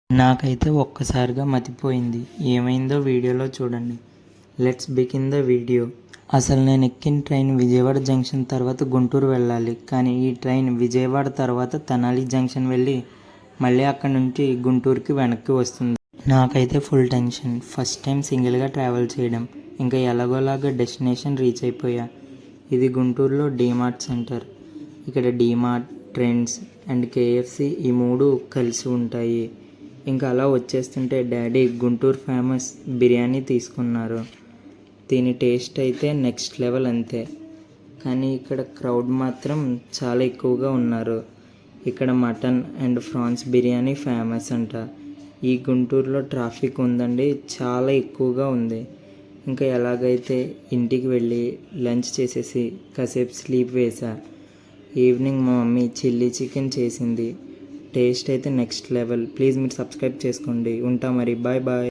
నాకైతే ఒక్కసారిగా మతిపోయింది. ఏమైందో వీడియోలో చూడండి. Let's begin the video. అసలు నేను ఎక్కిన ట్రైన్ విజయవాడ జంక్షన్ తర్వాత గుంటూరు వెళ్ళాలి. కానీ ఈ ట్రైన్ విజయవాడ తర్వాత తెనాలి జంక్షన్ వెళ్ళి మళ్ళీ అక్కడి నుంచి గుంటూరుకి వెనక్కి వస్తుంది. నాకైతే ఫుల్ టెన్షన్. ఫస్ట్ టైం సింగిల్గా ట్రావెల్ చేయడం. ఇంకా ఎలాగోలాగా డెస్టినేషన్ రీచ్ అయిపోయా. ఇది గుంటూరులో డీమార్ట్ సెంటర్. ఇక్కడ డీమార్ట్, ట్రెండ్స్ అండ్ కేఎఫ్సి ఈ మూడు కలిసి ఉంటాయి. ఇంకా అలా వచ్చేస్తుంటే డాడీ గుంటూరు ఫేమస్ బిర్యానీ తీసుకున్నారు. దీని టేస్ట్ అయితే నెక్స్ట్ లెవెల్ అంతే. కానీ ఇక్కడ క్రౌడ్ మాత్రం చాలా ఎక్కువగా ఉన్నారు. ఇక్కడ mutton and prawns biryani famous అంట. ఈ గుంటూరులో ట్రాఫిక్ ఉందండి, చాలా ఎక్కువగా ఉంది. ఇంకా ఎలాగైతే ఇంటికి వెళ్ళి లంచ్ చేసేసి కాసేపు స్లీప్ వేసా. ఈవినింగ్ మా మమ్మీ చిల్లీ చికెన్ చేసింది. టేస్ట్ అయితే నెక్స్ట్ లెవెల్. ప్లీజ్ మీరు సబ్స్క్రైబ్ చేసుకోండి. ఉంటా మరి. Bye bye.